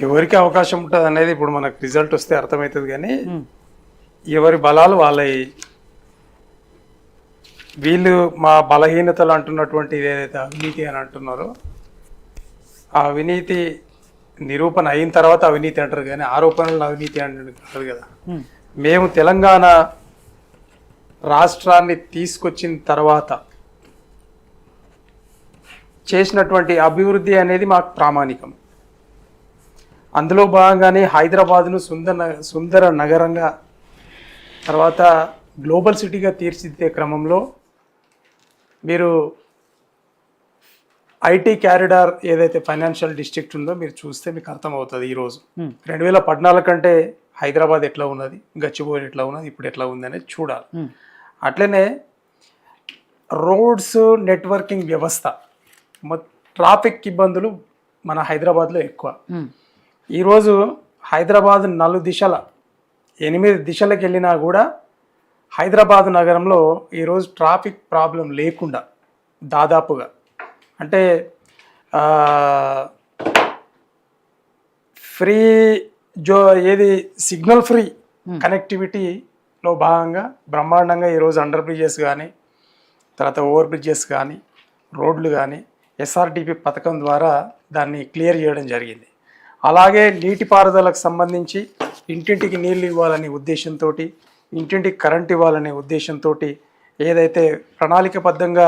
ఎవరికి అవకాశం ఉంటుంది అనేది ఇప్పుడు మనకు రిజల్ట్ వస్తే అర్థమవుతుంది. కానీ ఎవరి బలాలు వాళ్ళవి. వీళ్ళు మా బలహీనతలు అంటున్నటువంటి ఏదైతే అవినీతి అని అంటున్నారో ఆ అవినీతి నిరూపణ అయిన తర్వాత అవినీతి అంటారు, కానీ ఆరోపణలు అవినీతి అంటారు కదా. మేము తెలంగాణ రాష్ట్రాన్ని తీసుకొచ్చిన తర్వాత చేసినటువంటి అభివృద్ధి అనేది మాకు ప్రామాణికం. అందులో భాగంగానే హైదరాబాద్ను సుందర నగరంగా, తర్వాత గ్లోబల్ సిటీగా తీర్చిదిద్దే క్రమంలో మీరు ఐటీ క్యారిడార్ ఏదైతే ఫైనాన్షియల్ డిస్ట్రిక్ట్ ఉందో మీరు చూస్తే మీకు అర్థమవుతుంది. ఈరోజు 2014 కంటే హైదరాబాద్ ఎట్లా ఉన్నది, గచ్చిబౌలి ఎట్లా ఉన్నది, ఇప్పుడు ఎట్లా ఉంది అనేది చూడాలి. అట్లనే రోడ్స్ నెట్వర్కింగ్ వ్యవస్థ, ట్రాఫిక్ ఇబ్బందులు మన హైదరాబాద్లో ఎక్కువ. ఈరోజు హైదరాబాద్ 8 దిశలకు వెళ్ళినా కూడా హైదరాబాద్ నగరంలో ఈరోజు ట్రాఫిక్ ప్రాబ్లం లేకుండా దాదాపుగా, అంటే ఫ్రీ సిగ్నల్ ఫ్రీ కనెక్టివిటీలో భాగంగా బ్రహ్మాండంగా ఈరోజు అండర్ బ్రిడ్జెస్ కానీ, తర్వాత ఓవర్ బ్రిడ్జెస్ కానీ, రోడ్లు కానీ ఎస్ఆర్డిపి పథకం ద్వారా దాన్ని క్లియర్ చేయడం జరిగింది. అలాగే నీటిపారుదలకు సంబంధించి ఇంటింటికి నీళ్ళు ఇవ్వాలనే ఉద్దేశంతో, ఇంటింటికి కరెంట్ ఇవ్వాలనే ఉద్దేశంతో ఏదైతే ప్రణాళికబద్ధంగా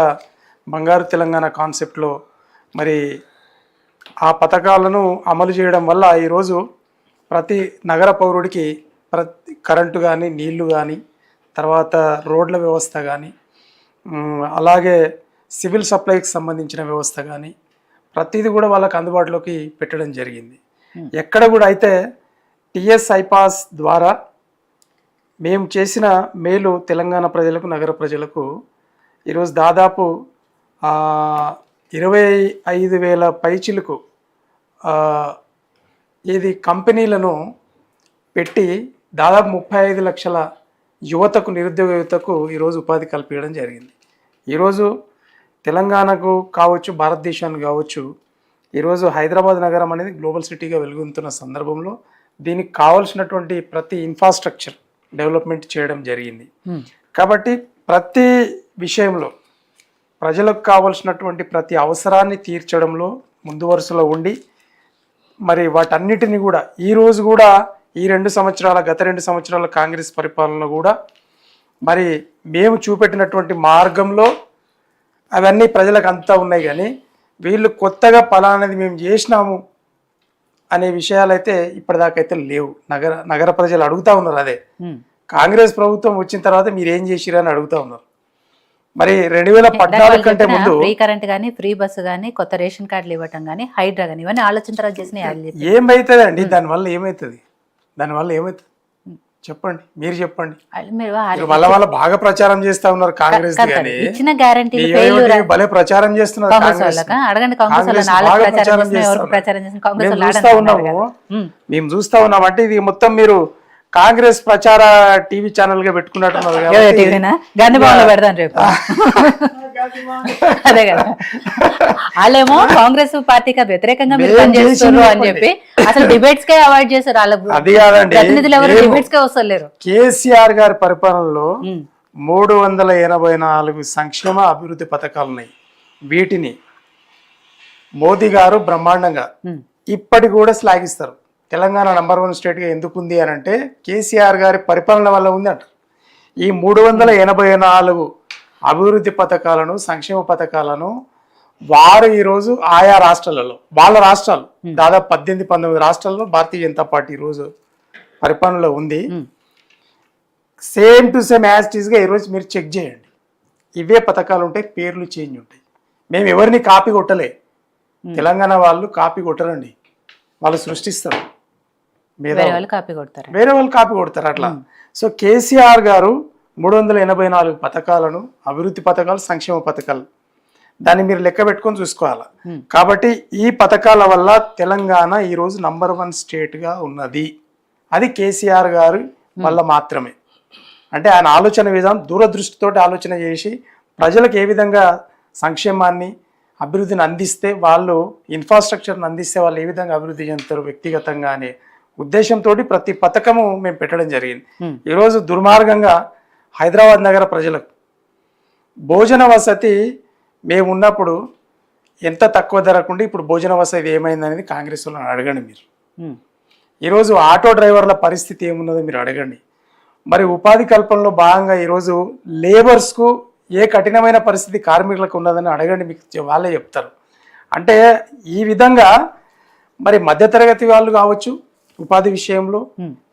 బంగారు తెలంగాణ కాన్సెప్ట్లో మరి ఆ పథకాలను అమలు చేయడం వల్ల ఈరోజు ప్రతి నగర పౌరుడికి కరెంటు కానీ, నీళ్లు కానీ, తర్వాత రోడ్ల వ్యవస్థ కానీ, అలాగే సివిల్ సప్లైకి సంబంధించిన వ్యవస్థ కానీ ప్రతిదీ కూడా వాళ్ళకి అందుబాటులోకి పెట్టడం జరిగింది. ఎక్కడ కూడా అయితే టిఎస్ ఐపాస్ ద్వారా మేము చేసిన మేలు తెలంగాణ ప్రజలకు, నగర ప్రజలకు ఈరోజు దాదాపు 25,000 పైచిలకు కంపెనీలను పెట్టి దాదాపు 35 లక్షల యువతకు, నిరుద్యోగ యువతకు ఈరోజు ఉపాధి కల్పించడం జరిగింది. ఈరోజు తెలంగాణకు కావచ్చు, భారతదేశానికి కావచ్చు, ఈరోజు హైదరాబాద్ నగరం అనేది గ్లోబల్ సిటీగా వెలుగొందుతున్న సందర్భంలో దీనికి కావాల్సినటువంటి ప్రతి ఇన్ఫ్రాస్ట్రక్చర్ డెవలప్మెంట్ చేయడం జరిగింది. కాబట్టి ప్రతి విషయంలో ప్రజలకు కావాల్సినటువంటి ప్రతి అవసరాన్ని తీర్చడంలో ముందు వరుసలో ఉండి మరి వాటన్నిటిని కూడా ఈరోజు కూడా గత 2 సంవత్సరాల కాంగ్రెస్ పరిపాలనలో కూడా మరి మేము చూపెట్టినటువంటి మార్గంలో అవన్నీ ప్రజలకు అంతా ఉన్నాయి. కానీ వీళ్ళు కొత్తగా పలానది మేము చేసినాము అనే విషయాలు అయితే ఇప్పటిదాకా అయితే లేవు. నగర ప్రజలు అడుగుతా ఉన్నారు. అదే కాంగ్రెస్ ప్రభుత్వం వచ్చిన తర్వాత మీరు ఏం చేసిరా అని అడుగుతా ఉన్నారు. మరి 2014 కంటే ముందు ఫ్రీ కరెంట్ గానీ, ఫ్రీ బస్సు గానీ, కొత్త రేషన్ కార్డులు ఇవ్వటం గానీ, హైడ్రా గానీ, ఇవన్నీ ఆలోచన తర్వాత చేసిన ఏమైతుంది అండి? దానివల్ల ఏమవుతుంది? చెప్పండి, మీరు చెప్పండి. వాళ్ళ బాగా ప్రచారం చేస్తా ఉన్నారు కాంగ్రెస్ ఇచ్చిన గ్యారంటీ భలే ప్రచారం చేస్తున్నారు. మేము చూస్తా ఉన్నాం. అంటే ఇది మొత్తం మీరు కాంగ్రెస్ ప్రచార టీవీ ఛానల్ గా పెట్టుకున్నట్టున్నారు. పెడతాను రేపు. అదే కదా, వాళ్ళేమో కాంగ్రెస్ పార్టీకి వ్యతిరేకంగా మీరు పనిచేస్తున్నారు అని చెప్పి అసలు డిబేట్స్ కే అవాయిడ్ చేశారు. అది కాదండి, ప్రతినిధులు ఎవరు డిబేట్స్ కే వస్తలేరు. కేసీఆర్ గారి పరిపాలనలో 384 సంక్షేమ అభివృద్ధి పథకాలు ఉన్నాయి. వీటిని మోదీ గారు బ్రహ్మాండంగా ఇప్పటి కూడా శ్లాఘిస్తారు. తెలంగాణ నంబర్ 1 స్టేట్గా ఎందుకు ఉంది అని అంటే కేసీఆర్ గారి పరిపాలన వల్ల ఉంది అంట. ఈ 384 అభివృద్ధి పథకాలను, సంక్షేమ పథకాలను వారు ఈరోజు ఆయా రాష్ట్రాలలో, వాళ్ళ రాష్ట్రాలు దాదాపు 18-19 రాష్ట్రాల్లో భారతీయ జనతా పార్టీ ఈరోజు పరిపాలనలో ఉంది. Same to same as it ఈస్గా ఈరోజు మీరు చెక్ చేయండి. ఇవే పథకాలు ఉంటాయి, పేర్లు చేంజ్ ఉంటాయి. మేము ఎవరిని కాపీ కొట్టలే. తెలంగాణ వాళ్ళు కాపీ కొట్టరండి, వాళ్ళు సృష్టిస్తారు. వేరే వాళ్ళు కాపీ కొడతారు అట్లా. సో కేసీఆర్ గారు 384 పథకాలను, అభివృద్ధి పథకాలు, సంక్షేమ పథకాలు, దాన్ని మీరు లెక్క పెట్టుకొని చూసుకోవాలి. కాబట్టి ఈ పథకాల వల్ల తెలంగాణ ఈరోజు నంబర్ 1 స్టేట్గా ఉన్నది. అది కేసీఆర్ గారు వల్ల మాత్రమే. అంటే ఆయన ఆలోచన విధానం దూరదృష్టితోటి ఆలోచన చేసి ప్రజలకు ఏ విధంగా సంక్షేమాన్ని, అభివృద్ధిని అందిస్తే వాళ్ళు ఇన్ఫ్రాస్ట్రక్చర్ని అందిస్తే వాళ్ళు ఏ విధంగా అభివృద్ధి చెందుతారు వ్యక్తిగతంగా అనే ఉద్దేశంతో ప్రతి పథకము మేము పెట్టడం జరిగింది. ఈరోజు దుర్మార్గంగా హైదరాబాద్ నగర ప్రజలకు భోజన వసతి మేము ఉన్నప్పుడు ఎంత తక్కువ ధరకుండి ఇప్పుడు భోజన వసతి ఏమైంది అనేది కాంగ్రెస్ వాళ్ళని అడగండి మీరు. ఈరోజు ఆటో డ్రైవర్ల పరిస్థితి ఏమున్నదో మీరు అడగండి. మరి ఉపాధి కల్పనలో భాగంగా ఈరోజు లేబర్స్కు ఏ కఠినమైన పరిస్థితి కార్మికులకు ఉన్నదని అడగండి, మీకు వాళ్ళే చెప్తారు. అంటే ఈ విధంగా మరి మధ్యతరగతి వాళ్ళు కావచ్చు ఉపాధి విషయంలో,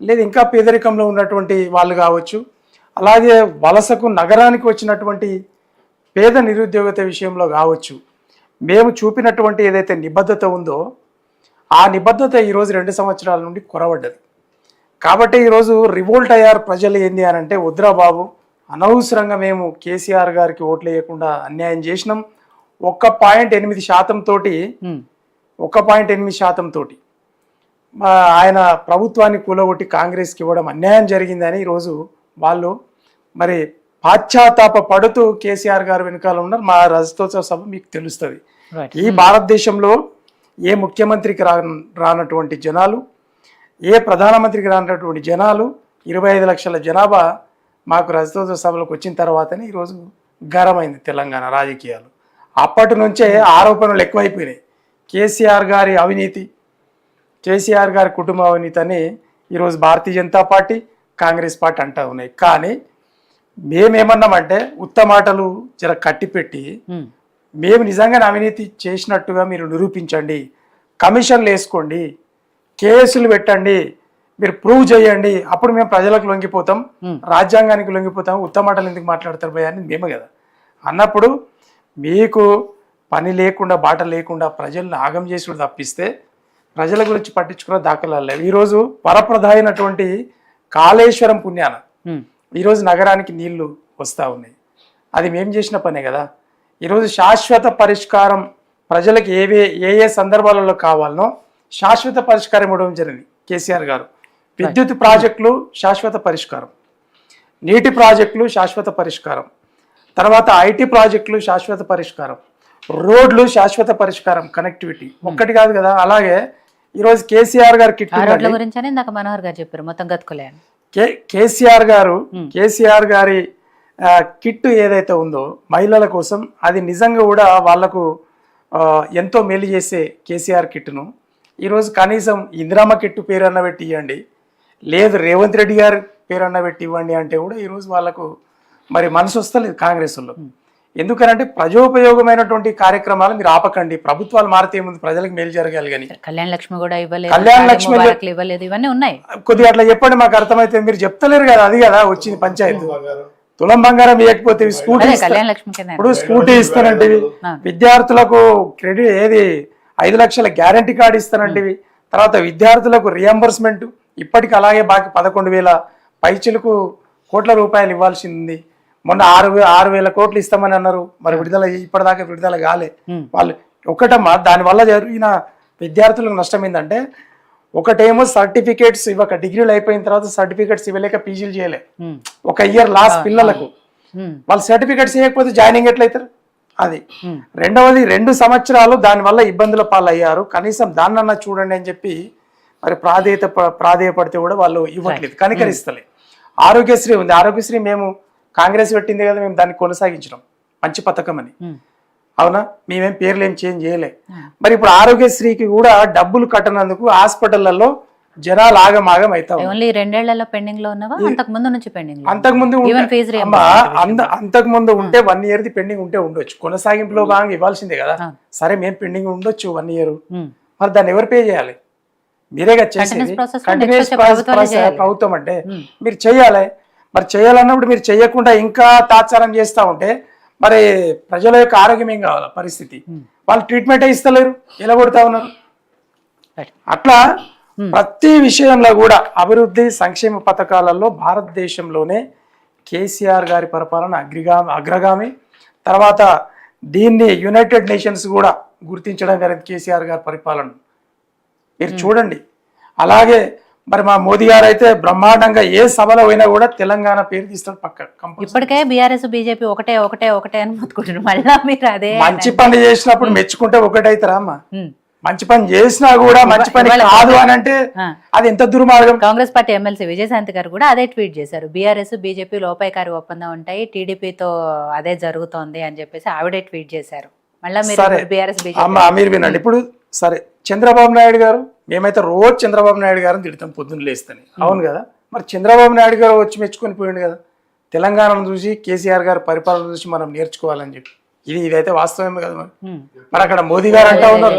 లేదు ఇంకా పేదరికంలో ఉన్నటువంటి వాళ్ళు కావచ్చు, అలాగే వలసకు నగరానికి వచ్చినటువంటి పేద నిరుద్యోగత విషయంలో కావచ్చు, మేము చూపినటువంటి ఏదైతే నిబద్ధత ఉందో ఆ నిబద్ధత ఈరోజు 2 సంవత్సరాల నుండి కొరవడ్డది. కాబట్టి ఈరోజు రివోల్ట్ అయ్యారు ప్రజలు. ఏంది అని అంటే, వద్దురా బాబు, అనవసరంగా మేము కేసీఆర్ గారికి ఓట్లు వేయకుండా అన్యాయం చేసినాం. 1.8% తోటి 1.8% తోటి ఆయన ప్రభుత్వాన్ని కూలగొట్టి కాంగ్రెస్కి ఇవ్వడం అన్యాయం జరిగిందని ఈరోజు వాళ్ళు మరి పాశ్చాత్తాప పడుతూ కేసీఆర్ గారు వెనకాల ఉన్నారు. మా రజతోత్సవ సభ మీకు తెలుస్తుంది. ఈ భారతదేశంలో ఏ ముఖ్యమంత్రికి రానటువంటి జనాలు, ఏ ప్రధానమంత్రికి రానటువంటి జనాలు 25 లక్షల జనాభా మాకు రజతోత్సవ సభలకు వచ్చిన తర్వాతనే ఈరోజు గరమైంది తెలంగాణ రాజకీయాలు. అప్పటి నుంచే ఆరోపణలు ఎక్కువైపోయినాయి. కేసీఆర్ గారి అవినీతి, కేసీఆర్ గారి కుటుంబ అవినీతి అని ఈరోజు భారతీయ జనతా పార్టీ, కాంగ్రెస్ పార్టీ అంటూ ఉన్నాయి. కానీ మేమేమన్నామంటే ఉత్తమాటలు జర కట్టిపెట్టి మేము నిజంగానే అవినీతి చేసినట్టుగా మీరు నిరూపించండి, కమిషన్లు వేసుకోండి, కేసులు పెట్టండి, మీరు ప్రూవ్ చేయండి, అప్పుడు మేము ప్రజలకు లొంగిపోతాం, రాజ్యాంగానికి లొంగిపోతాం. ఉత్తమాటలు ఎందుకు మాట్లాడతారు భయ అని మేము కదా అన్నప్పుడు, మీకు పని లేకుండా బాట లేకుండా ప్రజల్ని ఆగం చేసుడు తప్పిస్తే ప్రజల గురించి పట్టించుకున్న దాఖలాలు లేవు. ఈరోజు వరప్రద అయినటువంటి కాళేశ్వరం పుణ్యాన ఈరోజు నగరానికి నీళ్లు వస్తూ ఉన్నాయి. అది మేము చేసిన పనే కదా. ఈరోజు శాశ్వత పరిష్కారం ప్రజలకు ఏ ఏ సందర్భాలలో కావాలనో శాశ్వత పరిష్కారం ఇవ్వడం జరిగింది కేసీఆర్ గారు. విద్యుత్ ప్రాజెక్టులు శాశ్వత పరిష్కారం, నీటి ప్రాజెక్టులు శాశ్వత పరిష్కారం, తర్వాత ఐటీ ప్రాజెక్టులు శాశ్వత పరిష్కారం, రోడ్లు శాశ్వత పరిష్కారం, కనెక్టివిటీ ఒక్కటి కాదు కదా. అలాగే ఈరోజు కేసీఆర్ గారు కిట్ గురించి మనోహర్ గారు చెప్పారు మొత్తం గతుకులే. కేసీఆర్ గారి కిట్ ఏదైతే ఉందో మహిళల కోసం, అది నిజంగా కూడా వాళ్లకు ఎంతో మేలు చేసే కేసీఆర్ కిట్ను ఈరోజు కనీసం ఇందిరామ్మ కిట్టు పేరన్న పెట్టి ఇవ్వండి, లేదు రేవంత్ రెడ్డి గారి పేరన్న పెట్టి ఇవ్వండి అంటే కూడా ఈరోజు వాళ్ళకు మరి మనసు వస్తలేదు కాంగ్రెస్లో. ఎందుకనంటే ప్రజోపయోగమైనటువంటి కార్యక్రమాలు మీరు ఆపకండి. ప్రభుత్వాలు మారితే ముందు ప్రజలకు మేలు జరగాలి. కానీ కళ్యాణ లక్ష్మి కూడా ఇవ్వలేదు, కళ్యాణ లక్ష్మి ఇవ్వలేదు, ఇవన్నీ ఉన్నాయి. కొద్దిగా అట్లా చెప్పండి, మాకు అర్థమైతే. మీరు చెప్తలేరు కదా, అది కదా వచ్చింది పంచాయతీ. తులం బంగారం ఇవ్వకపోతే స్కూటీ, ఇప్పుడు స్కూటీ ఇస్తానంటే, విద్యార్థులకు క్రెడిట్ ఏది 5 లక్షల గ్యారంటీ కార్డు ఇస్తానంటివి, తర్వాత విద్యార్థులకు రియంబర్స్మెంట్ ఇప్పటికి అలాగే బాకీ 11,000 పైచిలకు కోట్ల రూపాయలు ఇవ్వాల్సింది. మొన్న 6,000 కోట్లు ఇస్తామని అన్నారు, మరి విడుదల ఇప్పటిదాకా విడుదల కాలే. వాళ్ళు ఒకటమ్మా, దానివల్ల జరిగిన విద్యార్థులకు నష్టం ఏంటంటే, ఒకటేమో సర్టిఫికేట్స్ ఇవ్వక, డిగ్రీలు అయిపోయిన తర్వాత సర్టిఫికేట్స్ ఇవ్వలేక పీజీలు చేయలే, 1 ఇయర్ లాస్ పిల్లలకు. వాళ్ళు సర్టిఫికేట్స్ ఇవ్వకపోతే జాయినింగ్ ఎట్లయితారు? అది. రెండవది 2 సంవత్సరాలు దానివల్ల ఇబ్బందుల పాలయ్యారు. కనీసం దాన్నన్నా చూడండి అని చెప్పి మరి ప్రాధేయపడితే కూడా వాళ్ళు ఇవ్వట్లేదు, కనికరిస్తలే. ఆరోగ్యశ్రీ ఉంది, ఆరోగ్యశ్రీ మేము కాంగ్రెస్ పెట్టింది కదా, మేము దాన్ని కొనసాగించడం మంచి పథకం అని. అవునా, మేమేం పేర్లు ఏం చేంజ్ చేయలే. మరి ఇప్పుడు ఆరోగ్యశ్రీకి కూడా డబ్బులు కట్టనందుకు హాస్పిటళ్లలో జనాలు ఆగమాగం అవుతారు. అంతకుముందు ఉంటే 1 ఇయర్ పెండింగ్ ఉంటే ఉండొచ్చు, కొనసాగింపులో భాగంగా ఇవ్వాల్సిందే కదా. సరే మేము పెండింగ్ ఉండొచ్చు 1 ఇయర్, మరి దాన్ని ఎవరు పే చేయాలి? మీరేగా చేసేది. కంటిన్యూస్ ప్రభుత్వం అంటే మీరు చెయ్యాలి. మరి చేయాలన్నప్పుడు మీరు చెయ్యకుండా ఇంకా తాత్సారం చేస్తూ ఉంటే మరి ప్రజల యొక్క ఆరోగ్యం ఏం కావాలి పరిస్థితి? వాళ్ళు ట్రీట్మెంటే ఇస్తలేరు, ఎలా కొడతా ఉన్నారు. అట్లా ప్రతి విషయంలో కూడా అభివృద్ధి సంక్షేమ పథకాలలో భారతదేశంలోనే కేసీఆర్ గారి పరిపాలన అగ్రగామి. తర్వాత దీన్ని యునైటెడ్ నేషన్స్ కూడా గుర్తించడం జరిగింది కేసీఆర్ గారి పరిపాలన. మీరు చూడండి. అలాగే మరి మా మోదీ గారు అయితే బ్రహ్మాండంగా ఏ సభలో పోయినా కూడా తెలంగాణ పేరు తీస్తాడు పక్క కంపల్సరీ. ఇప్పటికే బీఆర్ఎస్ బీజేపీ ఒకటే ఒకటే ఒకటే అని మొత్తుకుంటున్నారు. మళ్ళా మీరు అదే మంచి పని చేసినప్పుడు మెచ్చుకుంటే ఒకటైతారా అమ్మా? మంచి పని చేసినా కూడా మంచి పని కాదు అని అంటే అది ఎంత దుర్మార్గం. కాంగ్రెస్ పార్టీ ఎమ్మెల్సీ విజయశాంతి గారు కూడా అదే ట్వీట్ చేశారు. బీఆర్ఎస్ బీజేపీ లోపాయకారి ఒప్పందం ఉంటాయి, టీడీపీతో అదే జరుగుతోంది అని చెప్పేసి ఆవిడే ట్వీట్ చేశారు. మళ్ళీ మీరు బీఆర్ఎస్ అమ్మా మీరు వినండి. ఇప్పుడు సరే చంద్రబాబు నాయుడు గారు, మేమైతే రోజు చంద్రబాబు నాయుడు గారిని తిడతాం పొద్దున్న లేస్తని, అవును కదా? మరి చంద్రబాబు నాయుడు గారు వచ్చి మెచ్చుకొని పోయిండు కదా, తెలంగాణను చూసి కేసీఆర్ గారు పరిపాలన చూసి మనం నేర్చుకోవాలని చెప్పి. ఇదైతే వాస్తవమే కదా. మరి అక్కడ మోదీ గారు అంటా ఉన్నారు,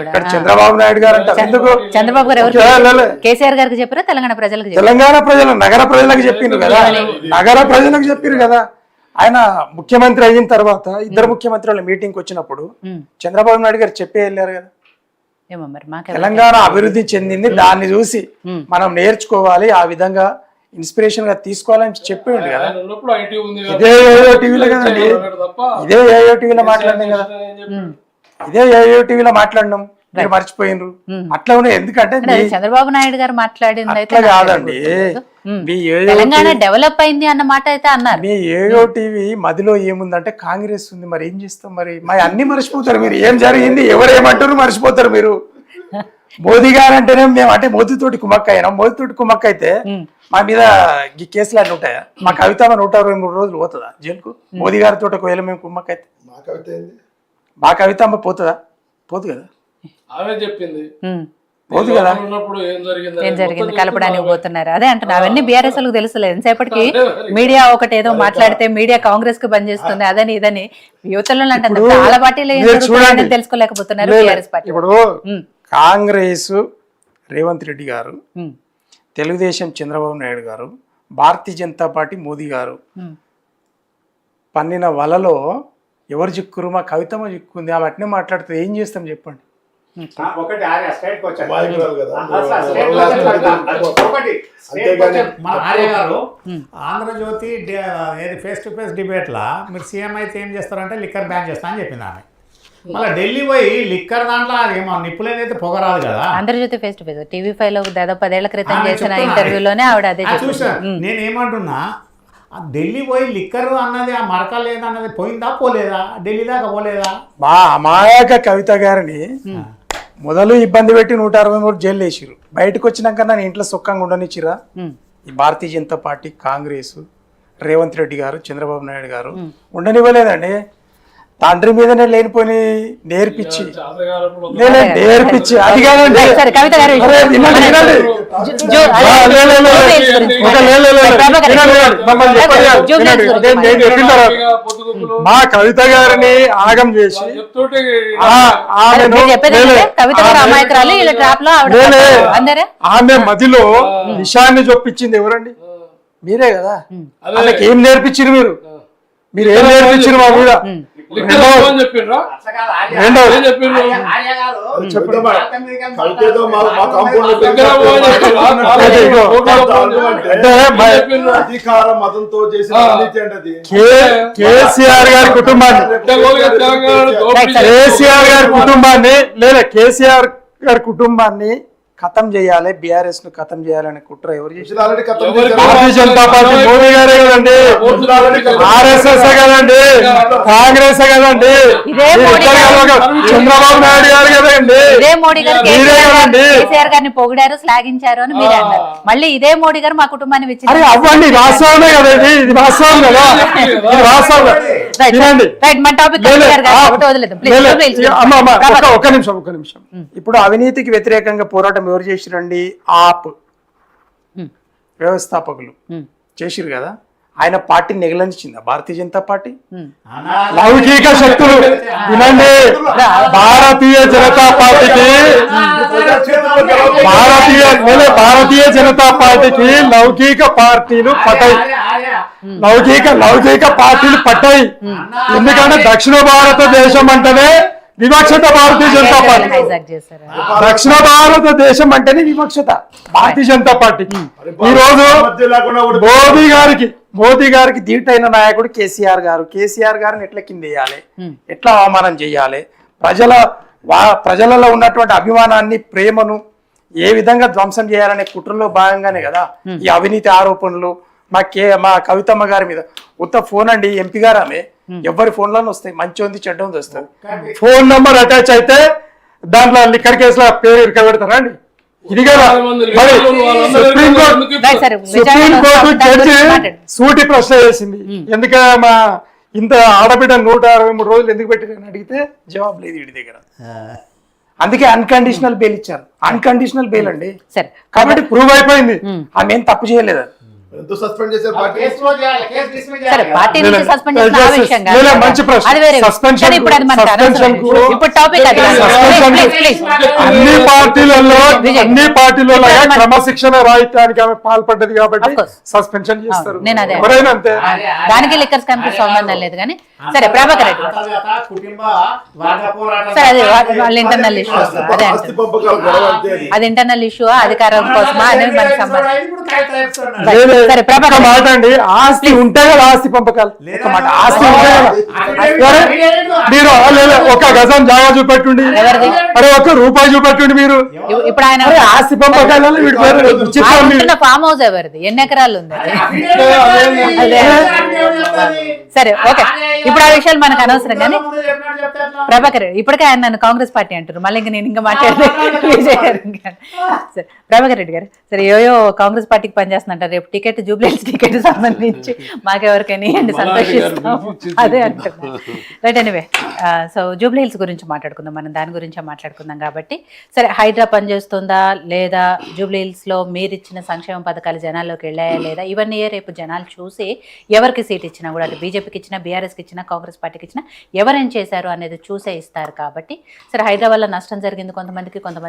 ఇక్కడ చంద్రబాబు నాయుడు గారు అంటారు. ఎందుకు చంద్రబాబు గారు కేసీఆర్ గారికి చెప్పారా తెలంగాణ ప్రజలకు? తెలంగాణ ప్రజలు నగర ప్రజలకు చెప్పిండ్రు కదా, నగర ప్రజలకు చెప్పారు కదా. ఆయన ముఖ్యమంత్రి అయిన తర్వాత ఇద్దరు ముఖ్యమంత్రుల మీటింగ్ వచ్చినప్పుడు చంద్రబాబు నాయుడు గారు చెప్పే వెళ్ళారు కదా, తెలంగాణ అభివృద్ధి చెందింది, దాన్ని చూసి మనం నేర్చుకోవాలి, ఆ విధంగా ఇన్స్పిరేషన్ గా తీసుకోవాలని చెప్పేయండి కదా. ఇదే ఏయో టీవీలో కదండి, ఇదే ఏయో టీవీలో మాట్లాడినాం కదా, ఇదే ఏయో టీవీలో మాట్లాడినాం, మీరు మర్చిపోయినరు. అట్లా ఉన్నాయి. ఎందుకంటే చంద్రబాబు నాయుడు గారు మాట్లాడింది అట్లా కాదండి, తెలంగాణ డెవలప్ అయింది అన్న మాట అయితే అన్నారు. మీ ఏయో టీవీ మదిలో ఏముందంటే కాంగ్రెస్ ఉంది, మరి ఏం చేస్తాం, మరి అన్ని మర్చిపోతారు మీరు. ఏం జరిగింది ఎవరేమంటారు మర్చిపోతారు మీరు. మోదీ గారు అంటేనే మేము అంటే మోదీతోటి కుమ్మక్క అయినా, మోదీతోటి కుమ్మక్క అయితే మా మీద ఈ కేసులు అన్నీ ఉంటాయా? మా కవిత 123 రోజులు పోతుందా జైలుకు? మోదీ గారితో ఒకవేళ మేము కుమ్మక్క అయితే మా కవిత అమ్మ పోతుందా? పోదు కదా, పోదు కదా. ఏం జరిగింది కలపడానికి పోతున్నారు అదే అంటున్నా. అవన్నీ బీఆర్ఎస్ లకు తెలుసులేదు. ఎంతసేపటికి మీడియా ఒకటి ఏదో మాట్లాడితే మీడియా కాంగ్రెస్ కు పనిచేస్తుంది అదని ఇదని యువతలో అంటారు. చాలా పార్టీలు తెలుసుకోలేకపోతున్నారు బీఆర్ఎస్ పార్టీ. ఇప్పుడు కాంగ్రెస్ రేవంత్ రెడ్డి గారు, తెలుగుదేశం చంద్రబాబు నాయుడు గారు, భారతీయ జనతా పార్టీ మోదీ గారు పన్నిన వలలో ఎవరు చిక్కురు? మా కవితమ్మ చిక్కుంది, ఆమె అట్నే మాట్లాడుతుంది. ఏం చేస్తాం చెప్పండి? Andhra Jyothy face to face debate లా మీరు సీఎం అయితే ఏం చేస్తారంటే లిక్కర్ బ్యాన్ చేస్తా అని చెప్పింది ఆమె. మళ్ళీ ఢిల్లీ పోయి లిక్కర్ దాంట్లో అదేమో నిప్పులేదైతే పొగరాదు కదా. Andhra Jyothi face to face TV5 లో దాదాపు 10 ఏళ్ల క్రితం చేసిన ఇంటర్వ్యూలోనే ఆవిడ అదే చూసాను. నేనేమంటున్నా, ఢిల్లీ పోయి లిక్కర్ అన్నది ఆ మరక లేదన్నది పోయిందా పోలేదా? ఢిల్లీ దాకా పోలేదా? మా అమాయక కవిత గారిని మొదలు ఇబ్బంది పెట్టి 163 జైలు వేసిరు. బయటకు వచ్చినాక నన్ను ఇంట్లో సుఖంగా ఉండనిచ్చిరా? ఈ భారతీయ జనతా పార్టీ, కాంగ్రెస్, రేవంత్ రెడ్డి గారు, చంద్రబాబు నాయుడు గారు ఉండనివ్వలేదండి. తండ్రి మీదనే లేనిపోయి నేర్పించి అది కాదండి. మా కవిత గారిని ఆగం చేసి ఆమె మదిలో విషయాన్ని చొప్పించింది ఎవరండి? మీరే కదా. ఆమెకి ఏం నేర్పించారు మీరు? మీరు ఏం నేర్పించారు మా మీద? కేసీఆర్ గారి కుటుంబాన్ని ఖతం చేయాలి, బీఆర్ఎస్ ను ఖతం చేయాలనే కుట్ర ఎవరు చేశారు? భారతీయ జనతా పార్టీ, మోదీ గారే కదండి, RSS కదండి, కాంగ్రెస్ కదండి, చంద్రబాబు నాయుడు గారు కదండి. ఇదే మోడీ గారు కేసీఆర్ గారిని పొగిడారు, శ్లాఘించారు అని మీరు అన్నారు. మళ్ళీ ఇదే మోడీ గారు మా కుటుంబాన్ని అవ్వండి. వాస్తవమే కదా, ఇది వాస్తవం కదా, ఇది వాస్తవం. ఒక్క నిమిషం. ఇప్పుడు అవినీతికి వ్యతిరేకంగా పోరాటం ఎవరు చేసిరండి? ఆప్ వ్యవస్థాపకులు చేసిరు కదా. ఆయన పార్టీ నెగలించిందా భారతీయ జనతా పార్టీ? లౌకిక శక్తులు వినండి, భారతీయ జనతా పార్టీకి లౌకిక పార్టీలు పట్టాయి, లౌకిక పార్టీలు పట్టాయి. ఎందుకంటే దక్షిణ భారతదేశం అంటేనే వివక్షత భారతీయ జనతా పార్టీ, దక్షిణ భారతదేశం అంటేనే వివక్షత భారతీయ జనతా పార్టీకి. ఈ రోజు మోదీ గారికి ధీటైన నాయకుడు కేసీఆర్ గారు. కేసీఆర్ గారిని ఎట్లా కింద వేయాలి, ఎట్లా అవమానం చేయాలి, ప్రజలలో ఉన్నటువంటి అభిమానాన్ని, ప్రేమను ఏ విధంగా ధ్వంసం చేయాలనే కుట్రలో భాగంగానే కదా ఈ అవినీతి ఆరోపణలు మా కవితమ్మ గారి మీద ఉత్త ఫోన్ అండి ఎంపీ గారు ఆమె ఎవరి ఫోన్లోనే వస్తాయి, మంచి ఉంది చెడ్డ ఉంది వస్తుంది. ఫోన్ నంబర్ అటాచ్ అయితే దాంట్లో లిక్కర్ కేసులో పేరు ఇరకబెడతారా అండి? ఇది కదా మరి సుప్రీంకోర్టు జడ్జి సూటి ప్రశ్న చేసింది, ఎందుక మా ఇంత ఆడబిడ్డ 163 రోజులు ఎందుకు పెట్టారని అడిగితే జవాబు లేదు వీడి దగ్గర. అందుకే అన్కండిషనల్ బెయిల్ ఇచ్చారు. అన్కండిషనల్ బెయిల్ అండి. సరే కాబట్టి ప్రూవ్ అయిపోయింది ఆమె ఏం తప్పు చేయలేదు. సస్పెండ్ చేశారు పార్టీ. సరే పార్టీ నుంచి సస్పెండ్ చేసిన ఆ విషయం కాదు. లేదా మంచి ప్రశ్న. అది వేరే విషయం. కానీ ఇప్పుడు అది మనకు అనవసరం. ఇప్పుడు టాపిక్ అది కాదు. Please. అన్ని పార్టీలలో క్రమశిక్షణ రాహిత్యానికి ఆమె పాల్పడ్డది కాబట్టి Of course. సస్పెన్షన్ చేస్తారు. నేను అదే ఎవరైనా అంతే. దానికి లిక్కర్ స్కామ్ కి సంబంధం లేదు. కానీ సరే ప్రభాకర్ రెడ్డి కుటుంబ వర్గ పోరాటం సరే అది వాళ్ళ ఇంటర్నల్ ఇష్యూ అదే ఆస్తి అంటారు. పంపకాలు గొడవ అంతే అది. అది ఇంటర్నల్ ఇష్యూ అధికారం కోసమా అనేది మనకి సంబంధం. ఇప్పుడు కాగితాలు లేదు, సరే, ప్రభాకర్ ఒక మాట అండి, ఆస్తి ఉంటే కదా ఆస్తి పంపకాలు. ఒక మాట, ఆస్తి ఉంటే కదా. మీరు లేదు, ఒక గజం జాగా చూపెట్టుండి, ఎవరిది? అరే ఒక్క రూపాయి చూపెట్టుండి మీరు. ఇప్పుడు ఆయన అరే ఆస్తి పంపకాలలో వీడి పేరు విచిత్రం ఆయన మీరు. ఉంటున్న ఫామ్ హౌస్ ఎవరిది? ఎన్ని ఎకరాలు ఉంది అది? సరే ఓకే, ఇప్పుడు ఆ విషయాలు మనకు అనవసరం. కానీ ప్రభాకర్ రెడ్డి ఇప్పటికే ఆయన నన్ను కాంగ్రెస్ పార్టీ అంటారు, మళ్ళీ ఇంకా నేను ఇంకా సరే ప్రభాకర్ రెడ్డి గారు, సరే ఏయో కాంగ్రెస్ పార్టీకి పనిచేస్తున్నట్టారు. రేపు టికెట్ జూబ్లీహిల్స్ టికెట్ సంబంధించి మాకెవరికైనా ఇవ్వండి, సంతోషిస్తాం. అదే అంటున్నా. రైట్, ఎనీవే సో జూబ్లీహిల్స్ గురించి మాట్లాడుకుందాం, మనం దాని గురించే మాట్లాడుకుందాం. కాబట్టి సరే, హైడ్రా పనిచేస్తుందా లేదా, జూబ్లీహిల్స్లో మీరు ఇచ్చిన సంక్షేమ పథకాలు జనాల్లోకి వెళ్ళాయా లేదా, ఇవన్నీ రేపు జనాలు చూసి ఎవరికి సీట్ ఇచ్చినా కూడా, అటు బీజేపీకి ఇచ్చినా, బీఆర్ఎస్కి ఇచ్చినా, కాంగ్రెస్ పార్టీకి ఇచ్చినా ఎవరేం చేశారు అనేది చూసే ఇస్తారు. కాబట్టి సరే, హైదరాబాద్లో నష్టం జరిగింది కొంతమందికి, కొంతమంది